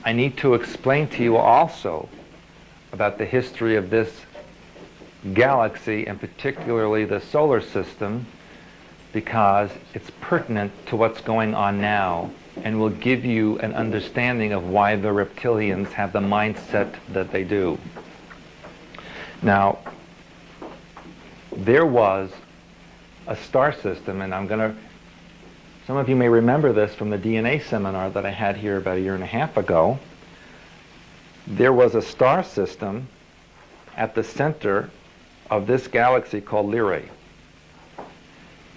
I need to explain to you also about the history of this galaxy, and particularly the solar system, because it's pertinent to what's going on now and will give you an understanding of why the reptilians have the mindset that they do. Now, there was a star system, and some of you may remember this from the DNA seminar that I had here about a year and a half ago. There was a star system at the center of this galaxy called Lyrae.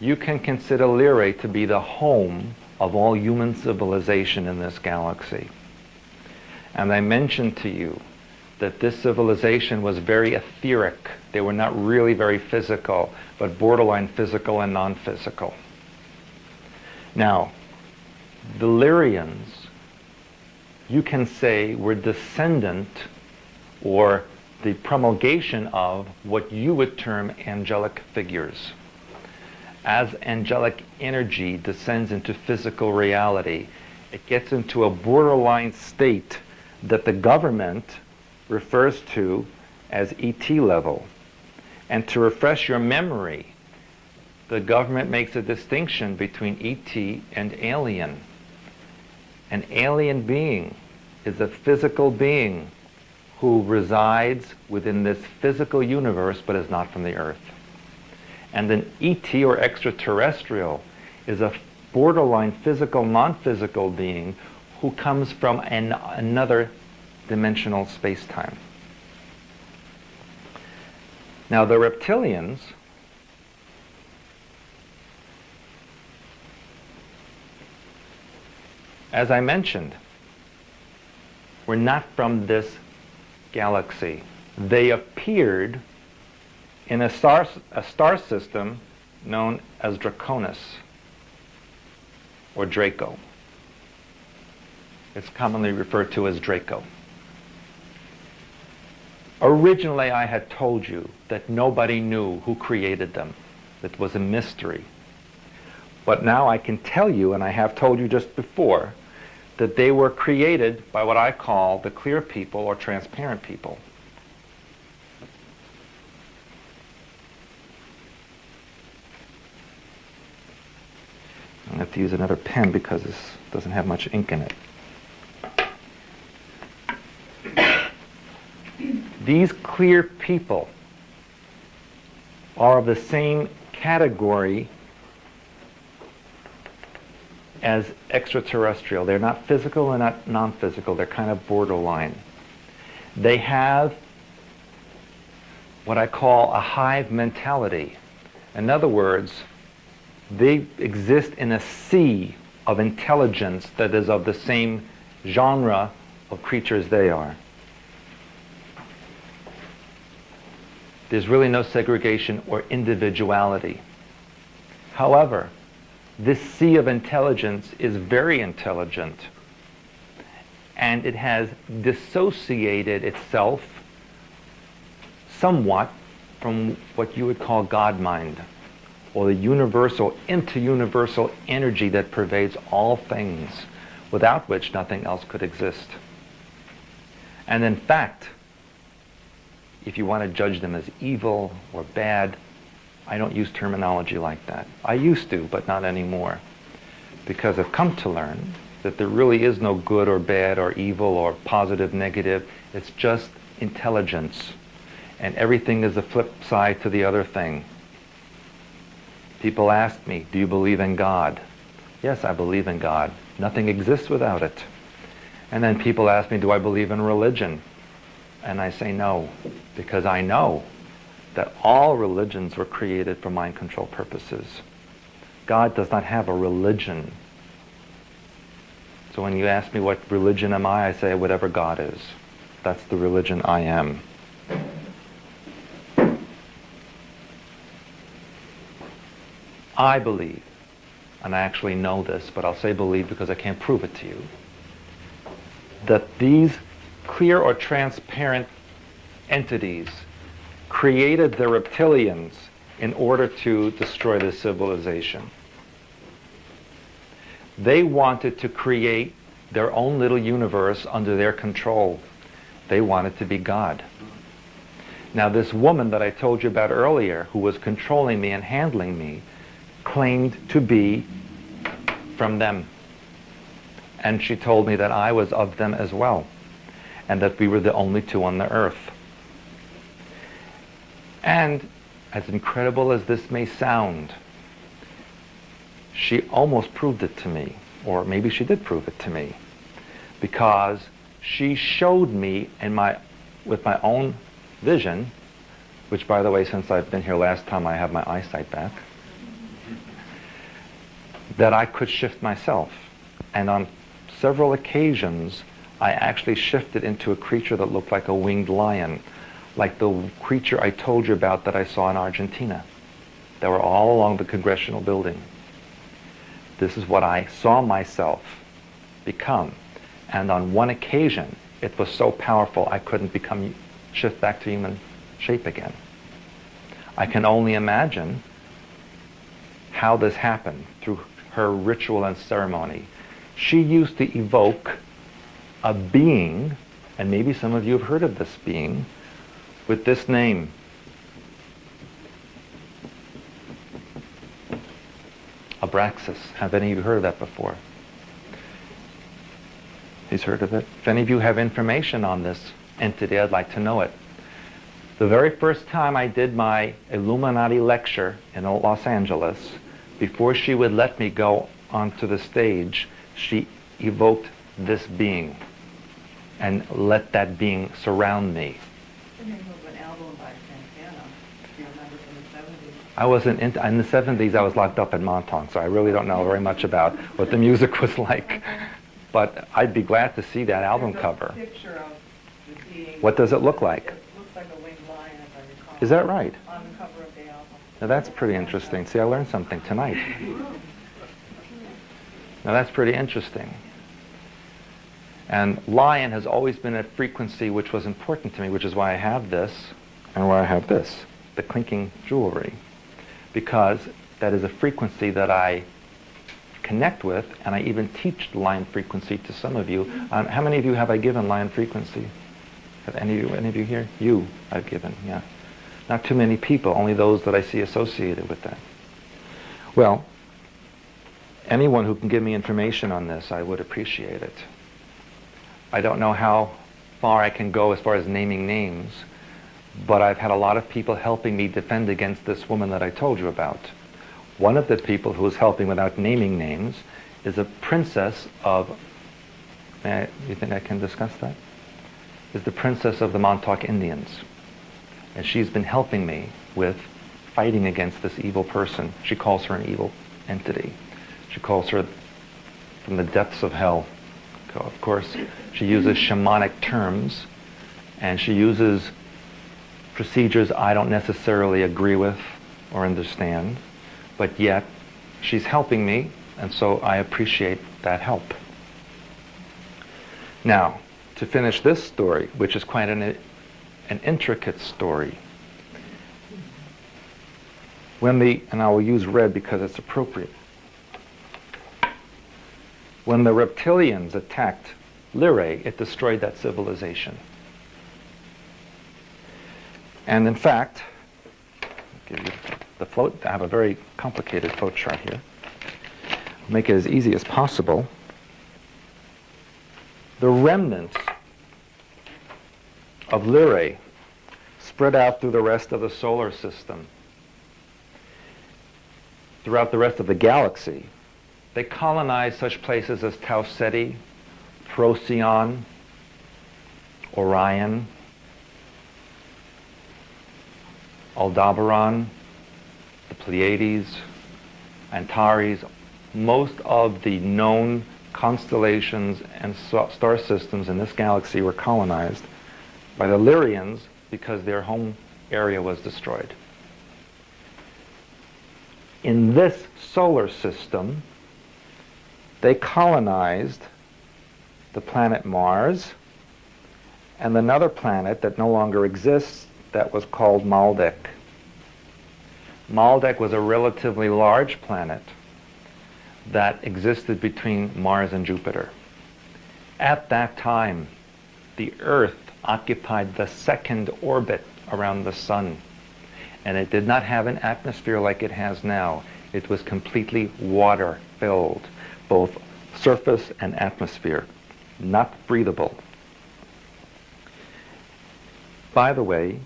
You can consider Lyrae to be the home of all human civilization in this galaxy. And I mentioned to you that this civilization was very etheric. They were not really very physical, but borderline physical and non-physical. Now, the Lyrians, you can say, were descendant or the promulgation of what you would term angelic figures. As angelic energy descends into physical reality, it gets into a borderline state that the government refers to as ET level. And to refresh your memory, the government makes a distinction between ET and alien. An alien being is a physical being who resides within this physical universe but is not from the earth. And an ET or extraterrestrial is a borderline physical, non-physical being who comes from another dimensional space-time. Now the reptilians as I mentioned, were not from this galaxy. They appeared in a star system known as Draconis, or Draco. It's commonly referred to as Draco. Originally, I had told you that nobody knew who created them. It was a mystery. But now I can tell you, and I have told you just before, that they were created by what I call the clear people or transparent people. I have to use another pen because this doesn't have much ink in it. These clear people are of the same category as extraterrestrial. They're not physical and not non-physical. They're kind of borderline. They have what I call a hive mentality. In other words, they exist in a sea of intelligence that is of the same genre of creatures they are. There's really no segregation or individuality. However, this sea of intelligence is very intelligent, and it has dissociated itself somewhat from what you would call God mind, or the universal, inter-universal energy that pervades all things, without which nothing else could exist. And in fact, if you want to judge them as evil or bad, I don't use terminology like that. I used to, but not anymore. Because I've come to learn that there really is no good or bad or evil or positive, negative. It's just intelligence. And everything is a flip side to the other thing. People ask me, do you believe in God? Yes, I believe in God. Nothing exists without it. And then people ask me, do I believe in religion? And I say no, because I know that all religions were created for mind control purposes. God does not have a religion. So when you ask me what religion am I say whatever God is. That's the religion I am. I believe, and I actually know this, but I'll say believe because I can't prove it to you, that these clear or transparent entities created the reptilians in order to destroy the civilization. They wanted to create their own little universe under their control. They wanted to be God. Now this woman that I told you about earlier, who was controlling me and handling me, claimed to be from them. And she told me that I was of them as well, and that we were the only two on the earth. And as incredible as this may sound, she almost proved it to me, or maybe she did prove it to me, because she showed me with my own vision, which, by the way, since I've been here last time, I have my eyesight back, that I could shift myself. And on several occasions, I actually shifted into a creature that looked like a winged lion, like the creature I told you about that I saw in Argentina. They were all along the Congressional building. This is what I saw myself become. And on one occasion, it was so powerful I couldn't shift back to human shape again. I can only imagine how this happened through her ritual and ceremony. She used to evoke a being, and maybe some of you have heard of this being, with this name. Abraxas. Have any of you heard of that before? He's heard of it? If any of you have information on this entity, I'd like to know it. The very first time I did my Illuminati lecture in Los Angeles, before she would let me go onto the stage, she evoked this being and let that being surround me. The name of an album by Santana, if you remember, from the 70s. I wasn't in the 70s. I was locked up in Montauk, so I really don't know very much about what the music was like. But I'd be glad to see that album cover. Picture of the being. What does it look like? It looks like a winged lion, as I recall. Is that right? On the cover of the album. Now that's pretty interesting. See, I learned something tonight. Now that's pretty interesting. And lion has always been a frequency which was important to me, which is why I have this and why I have this, the clinking jewelry. Because that is a frequency that I connect with, and I even teach lion frequency to some of you. How many of you have I given lion frequency? Have any of you here? You, I've given, yeah. Not too many people, only those that I see associated with that. Well, anyone who can give me information on this, I would appreciate it. I don't know how far I can go as far as naming names, but I've had a lot of people helping me defend against this woman that I told you about. One of the people who is helping without naming names is a princess of, you think I can discuss that? Is the princess of the Montauk Indians. And she's been helping me with fighting against this evil person. She calls her an evil entity. She calls her from the depths of hell. Of course, she uses shamanic terms, and she uses procedures I don't necessarily agree with or understand, but yet she's helping me, and so I appreciate that help. Now, to finish this story, which is quite an intricate story, and I will use red because it's appropriate. When the reptilians attacked Lyrae, it destroyed that civilization. And in fact, I'll give you the float. I have a very complicated float chart here. I'll make it as easy as possible. The remnants of Lyrae spread out through the rest of the solar system, throughout the rest of the galaxy. They colonized such places as Tau Ceti, Procyon, Orion, Aldebaran, the Pleiades, Antares. Most of the known constellations and star systems in this galaxy were colonized by the Lyrians because their home area was destroyed. In this solar system, they colonized the planet Mars and another planet that no longer exists that was called Maldek. Maldek was a relatively large planet that existed between Mars and Jupiter. At that time, the Earth occupied the second orbit around the sun, and it did not have an atmosphere like it has now. It was completely water-filled, both surface and atmosphere, not breathable. By the way,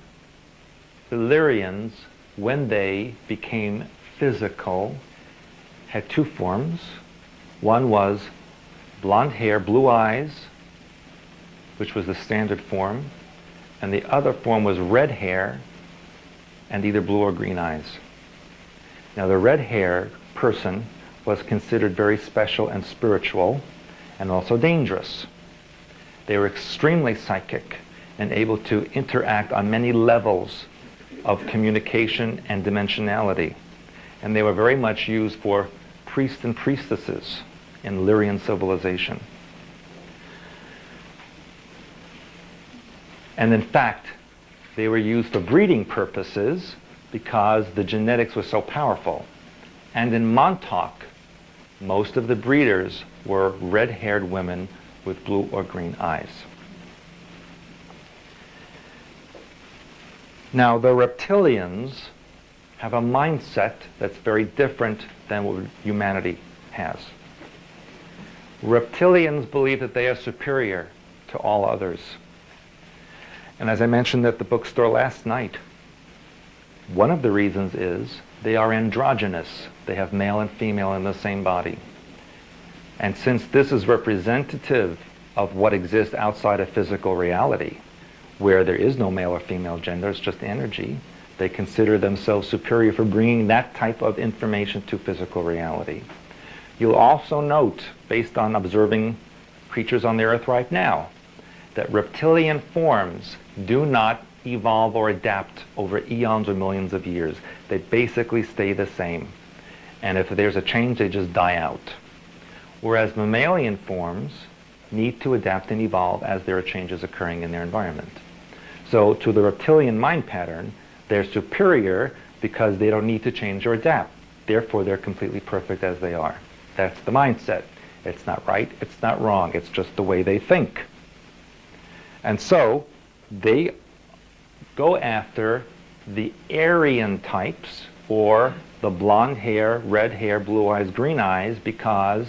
the Lyrians, when they became physical, had two forms. One was blonde hair, blue eyes, which was the standard form, and the other form was red hair and either blue or green eyes. Now the red hair person was considered very special and spiritual and also dangerous. They were extremely psychic and able to interact on many levels of communication and dimensionality. And they were very much used for priests and priestesses in Lyrian civilization. And in fact, they were used for breeding purposes because the genetics was so powerful. And in Montauk, most of the breeders were red-haired women with blue or green eyes. Now, the reptilians have a mindset that's very different than what humanity has. Reptilians believe that they are superior to all others. And as I mentioned at the bookstore last night, one of the reasons is they are androgynous. They have male and female in the same body. And since this is representative of what exists outside of physical reality, where there is no male or female gender, it's just energy, they consider themselves superior for bringing that type of information to physical reality. You'll also note, based on observing creatures on the earth right now, that reptilian forms do not evolve or adapt over eons or millions of years. They basically stay the same. And if there's a change, they just die out. Whereas mammalian forms need to adapt and evolve as there are changes occurring in their environment. So to the reptilian mind pattern, they're superior because they don't need to change or adapt. Therefore, they're completely perfect as they are. That's the mindset. It's not right, it's not wrong, it's just the way they think. And so, they go after the Aryan types, or the blonde hair, red hair, blue eyes, green eyes, because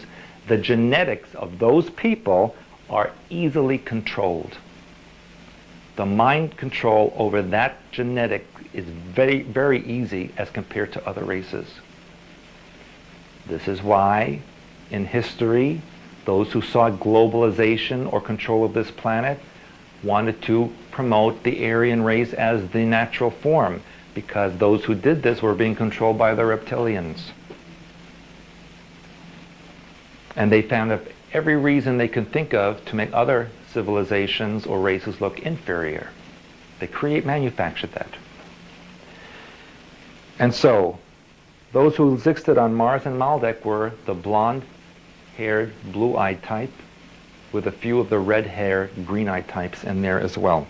the genetics of those people are easily controlled. The mind control over that genetic is very, very easy as compared to other races. This is why, in history, those who saw globalization or control of this planet wanted to promote the Aryan race as the natural form, because those who did this were being controlled by the reptilians. And they found every reason they could think of to make other civilizations or races look inferior. They manufactured that. And so, those who existed on Mars and Maldek were the blonde-haired, blue-eyed type, with a few of the red-haired, green-eyed types in there as well.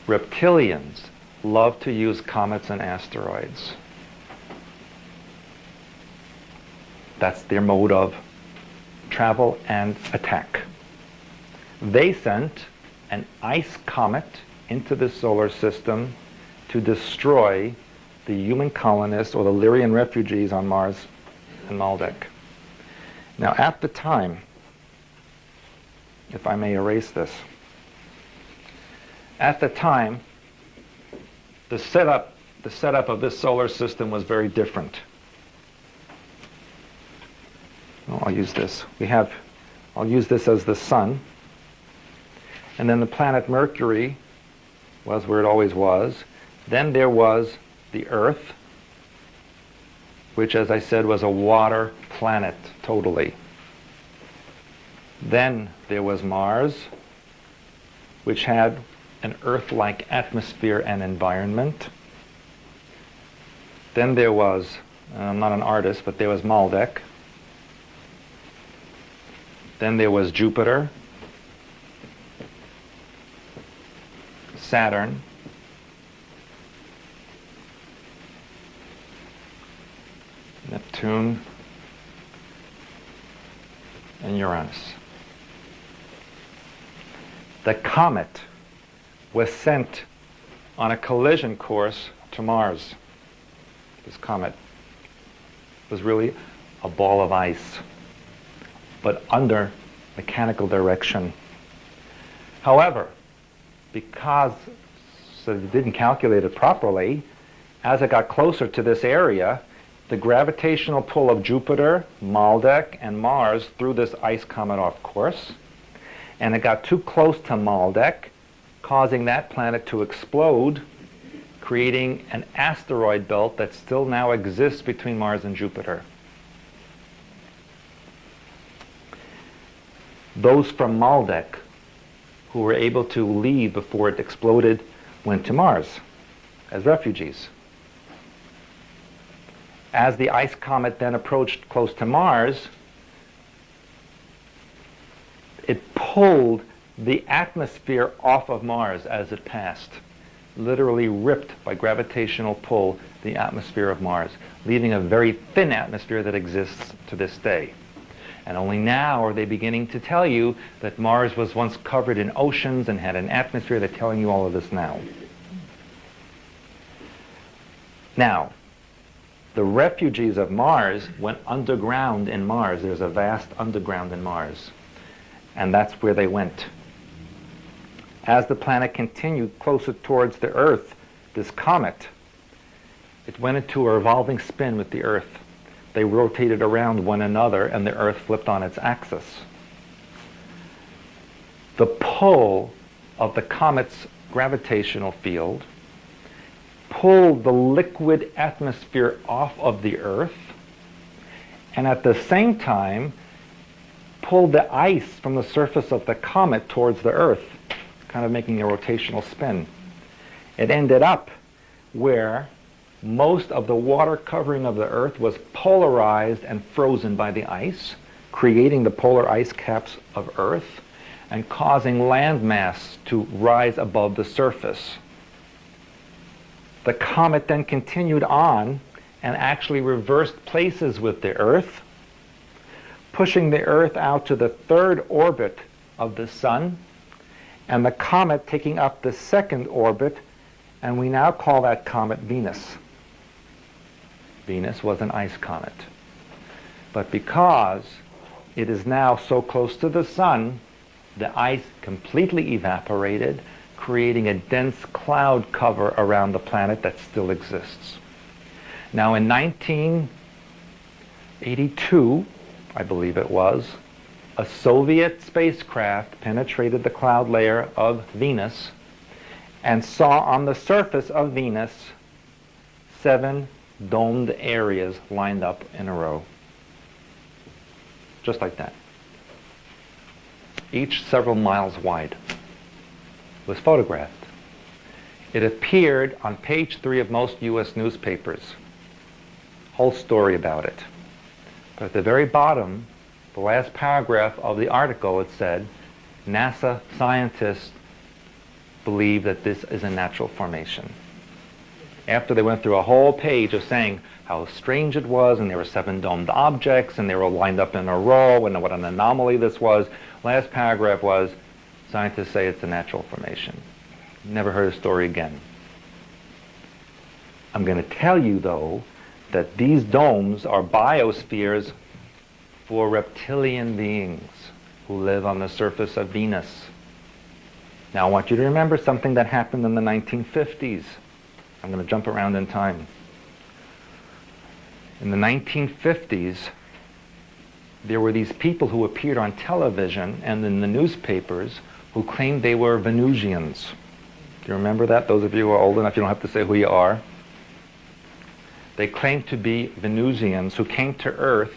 Reptilians love to use comets and asteroids. That's their mode of travel and attack. They sent an ice comet into the solar system to destroy the human colonists or the Lyrian refugees on Mars and Maldek. Now, at the time, if I may erase this, at the time, the setup of this solar system was very different. Well, I'll use this. I'll use this as the sun. And then the planet Mercury was where it always was. Then there was the Earth, which, as I said, was a water planet totally. Then there was Mars, which had an Earth-like atmosphere and environment. Then there was, I'm not an artist, but there was Maldek. Then there was Jupiter, Saturn, Neptune, and Uranus. The comet was sent on a collision course to Mars. This comet was really a ball of ice, but under mechanical direction. However, because they didn't calculate it properly, as it got closer to this area, the gravitational pull of Jupiter, Maldek, and Mars threw this ice comet off course, and it got too close to Maldek, causing that planet to explode, creating an asteroid belt that still now exists between Mars and Jupiter. Those from Maldek who were able to leave before it exploded went to Mars as refugees. As the ice comet then approached close to Mars, it pulled the atmosphere off of Mars as it passed, literally ripped by gravitational pull the atmosphere of Mars, leaving a very thin atmosphere that exists to this day. And only now are they beginning to tell you that Mars was once covered in oceans and had an atmosphere. They're telling you all of this now. Now, the refugees of Mars went underground in Mars. There's a vast underground in Mars. And that's where they went. As the planet continued closer towards the Earth, this comet, it went into a revolving spin with the Earth. They rotated around one another, and the Earth flipped on its axis. The pull of the comet's gravitational field pulled the liquid atmosphere off of the Earth, and at the same time pulled the ice from the surface of the comet towards the Earth, kind of making a rotational spin. It ended up where most of the water covering of the Earth was polarized and frozen by the ice, creating the polar ice caps of Earth and causing landmass to rise above the surface. The comet then continued on and actually reversed places with the Earth, pushing the Earth out to the third orbit of the Sun, and the comet taking up the second orbit, and we now call that comet Venus. Venus was an ice comet. But because it is now so close to the Sun, the ice completely evaporated, creating a dense cloud cover around the planet that still exists. Now in 1982, I believe it was, a Soviet spacecraft penetrated the cloud layer of Venus and saw on the surface of Venus 7 domed areas lined up in a row. Just like that. Each several miles wide. It was photographed. It appeared on page 3 of most U.S. newspapers. Whole story about it. But at the very bottom, the last paragraph of the article, it said, NASA scientists believe that this is a natural formation. After they went through a whole page of saying how strange it was, and there were 7 domed objects, and they were all lined up in a row, and what an anomaly this was, last paragraph was, scientists say it's a natural formation. Never heard a story again. I'm going to tell you, though, that these domes are biospheres for reptilian beings who live on the surface of Venus. Now I want you to remember something that happened in the 1950s. I'm going to jump around in time. In the 1950s, there were these people who appeared on television and in the newspapers who claimed they were Venusians. Do you remember that? Those of you who are old enough, you don't have to say who you are. They claimed to be Venusians who came to Earth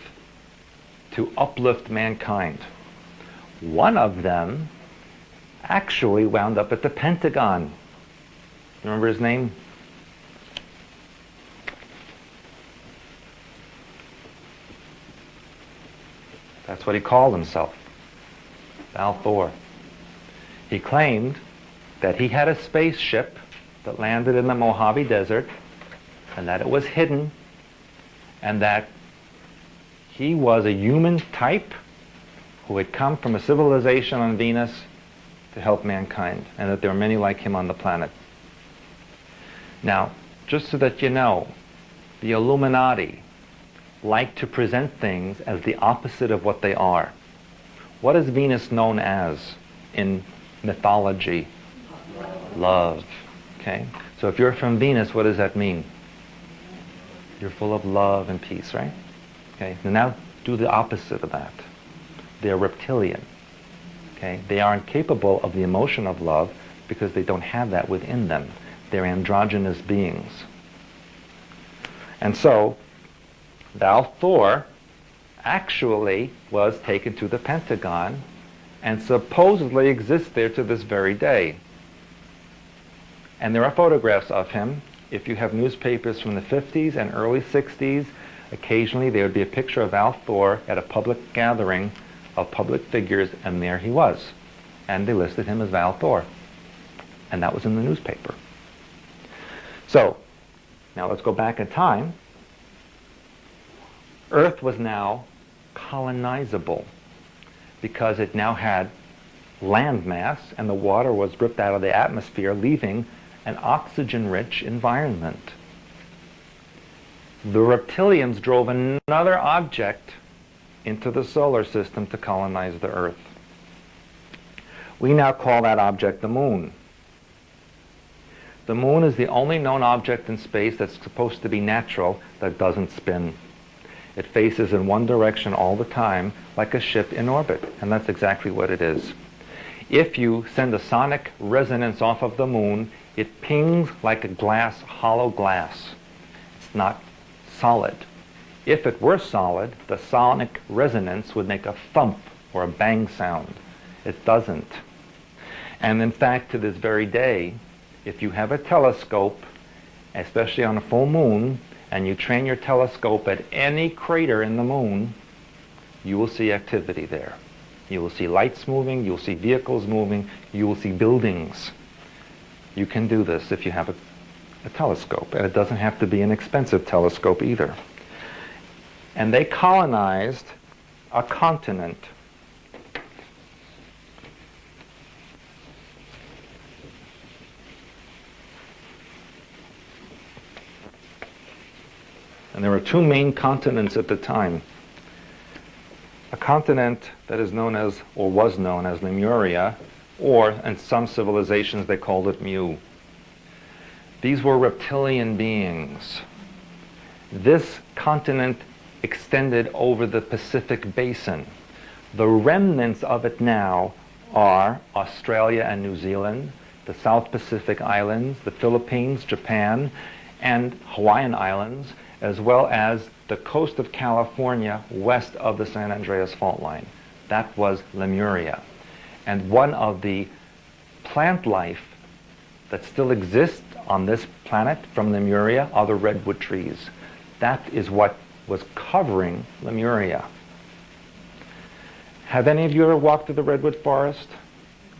to uplift mankind. One of them actually wound up at the Pentagon. You remember his name? That's what he called himself, Val Thor. He claimed that he had a spaceship that landed in the Mojave Desert and that it was hidden and that he was a human type who had come from a civilization on Venus to help mankind, and that there are many like him on the planet. Now, just so that you know, the Illuminati like to present things as the opposite of what they are. What is Venus known as in mythology? Love. Okay? So if you're from Venus, what does that mean? You're full of love and peace, right? Okay? Now do the opposite of that. They're reptilian. Okay? They aren't capable of the emotion of love because they don't have that within them. They're androgynous beings. And so, Val Thor actually was taken to the Pentagon and supposedly exists there to this very day. And there are photographs of him. If you have newspapers from the 50s and early 60s, occasionally there would be a picture of Val Thor at a public gathering of public figures, and there he was. And they listed him as Val Thor. And that was in the newspaper. So, now let's go back in time. Earth was now colonizable because it now had land mass and the water was ripped out of the atmosphere, leaving an oxygen-rich environment. The reptilians drove another object into the solar system to colonize the Earth. We now call that object the Moon. The Moon is the only known object in space that's supposed to be natural that doesn't spin. It faces in one direction all the time, like a ship in orbit, and that's exactly what it is. If you send a sonic resonance off of the Moon, it pings like a glass, hollow glass. It's not solid. If it were solid, the sonic resonance would make a thump or a bang sound. It doesn't. And in fact, to this very day, if you have a telescope, especially on a full moon, and you train your telescope at any crater in the moon, you will see activity there. You will see lights moving, you'll see vehicles moving, you will see buildings. You can do this if you have a telescope, and it doesn't have to be an expensive telescope either. And they colonized a continent. And there were two main continents at the time. A continent that is known as, or was known as, Lemuria, or in some civilizations they called it Mu. These were reptilian beings. This continent extended over the Pacific Basin. The remnants of it now are Australia and New Zealand, the South Pacific Islands, the Philippines, Japan, and Hawaiian Islands, as well as the coast of California west of the San Andreas Fault Line. That was Lemuria. And one of the plant life that still exists on this planet from Lemuria are the redwood trees. That is what was covering Lemuria. Have any of you ever walked through the redwood forest?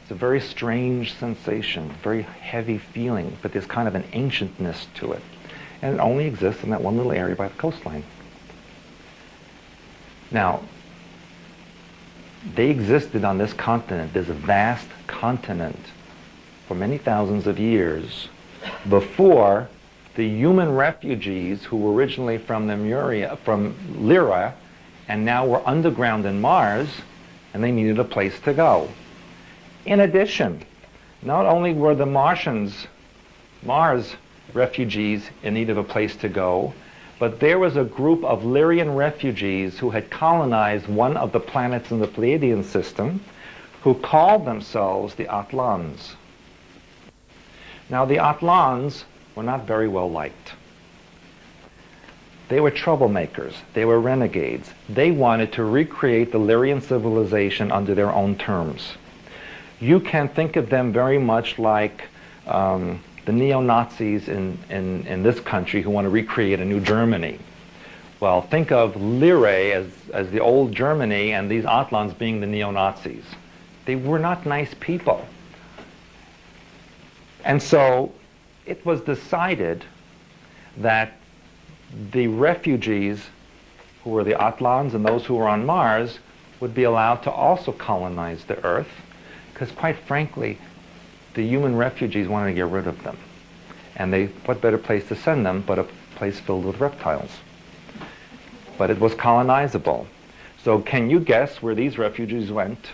It's a very strange sensation, very heavy feeling, but there's kind of an ancientness to it. And it only exists in that one little area by the coastline. Now, they existed on this continent, this vast continent, for many thousands of years before the human refugees who were originally from Lemuria, from Lyra, and now were underground in Mars, and they needed a place to go. In addition, not only were the Mars refugees in need of a place to go, but there was a group of Lyrian refugees who had colonized one of the planets in the Pleiadian system, who called themselves the Atlans. Now, the Atlans were not very well liked. They were troublemakers. They were renegades. They wanted to recreate the Lyrian civilization under their own terms. You can think of them very much like the neo-Nazis in this country who want to recreate a new Germany. Well, think of Lyra as the old Germany and these Atlans being the neo-Nazis. They were not nice people. And so it was decided that the refugees who were the Atlans and those who were on Mars would be allowed to also colonize the Earth, because quite frankly, the human refugees wanted to get rid of them. And what better place to send them but a place filled with reptiles? But it was colonizable. So can you guess where these refugees went?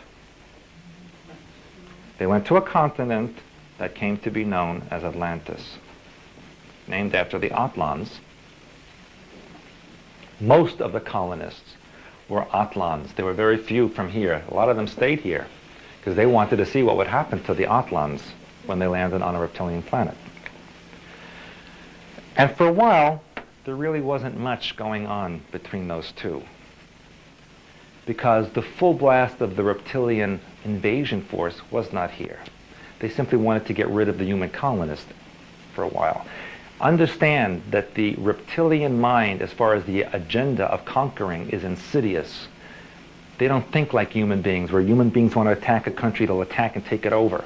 They went to a continent that came to be known as Atlantis, named after the Atlans. Most of the colonists were Atlans. There were very few from here. A lot of them stayed here because they wanted to see what would happen to the Atlans when they landed on a reptilian planet. And for a while, there really wasn't much going on between those two, because the full blast of the reptilian invasion force was not here. They simply wanted to get rid of the human colonists for a while. Understand that the reptilian mind, as far as the agenda of conquering, is insidious. They don't think like human beings. Where human beings want to attack a country, they'll attack and take it over.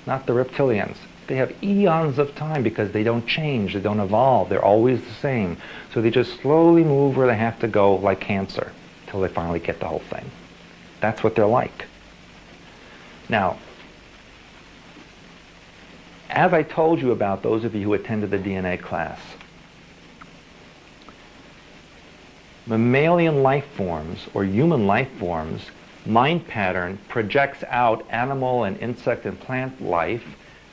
Not the reptilians. They have eons of time because they don't change, they don't evolve, they're always the same. So they just slowly move where they have to go, like cancer, till they finally get the whole thing. That's what they're like. Now, as I told you about those of you who attended the DNA class, mammalian life forms, or human life forms, mind pattern projects out animal and insect and plant life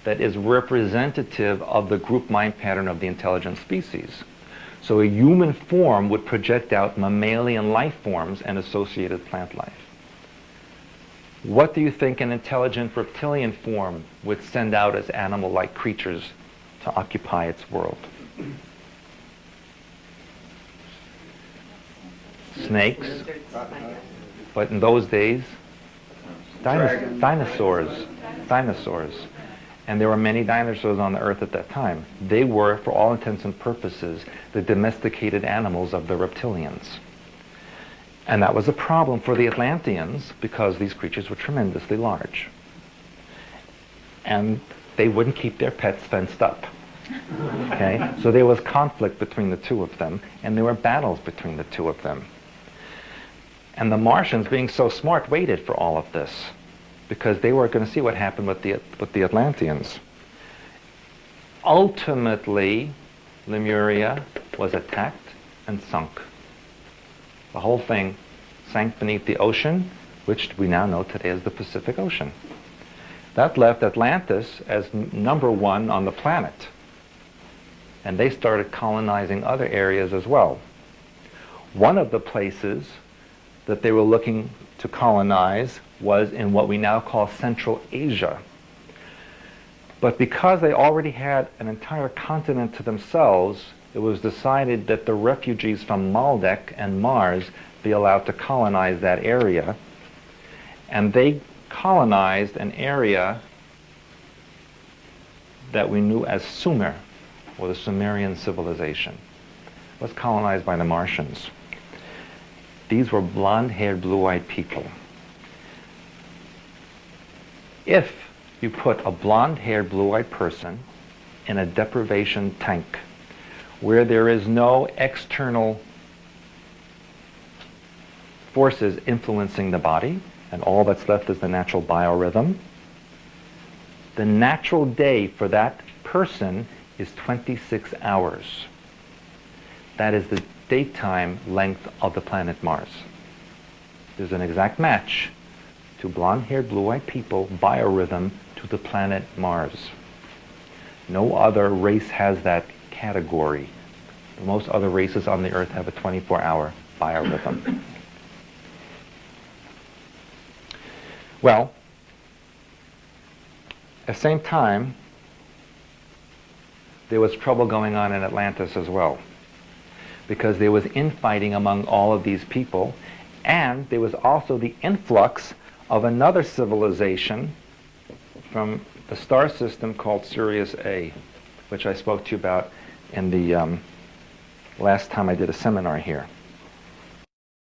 that is representative of the group mind pattern of the intelligent species. So a human form would project out mammalian life forms and associated plant life. What do you think an intelligent reptilian form would send out as animal-like creatures to occupy its world? Snakes, but in those days, dinosaurs. And there were many dinosaurs on the earth at that time. They were, for all intents and purposes, the domesticated animals of the reptilians. And that was a problem for the Atlanteans because these creatures were tremendously large. And they wouldn't keep their pets fenced up. Okay? So there was conflict between the two of them, and there were battles between the two of them. And the Martians, being so smart, waited for all of this, because they were going to see what happened with the Atlanteans. Ultimately, Lemuria was attacked and sunk. The whole thing sank beneath the ocean, which we now know today as the Pacific Ocean. That left Atlantis as number one on the planet. And they started colonizing other areas as well. One of the places that they were looking to colonize was in what we now call Central Asia. But because they already had an entire continent to themselves, it was decided that the refugees from Maldek and Mars be allowed to colonize that area. And they colonized an area that we knew as Sumer, or the Sumerian civilization. It was colonized by the Martians. These were blonde-haired, blue-eyed people. If you put a blonde-haired, blue-eyed person in a deprivation tank where there is no external forces influencing the body, and all that's left is the natural biorhythm, the natural day for that person is 26 hours. That is the daytime length of the planet Mars. There's an exact match to blonde-haired, blue-eyed people biorhythm to the planet Mars. No other race has that category. Most other races on the Earth have a 24-hour biorhythm. Well, at the same time, there was trouble going on in Atlantis as well, because there was infighting among all of these people, and there was also the influx of another civilization from the star system called Sirius A, which I spoke to you about in the last time I did a seminar here.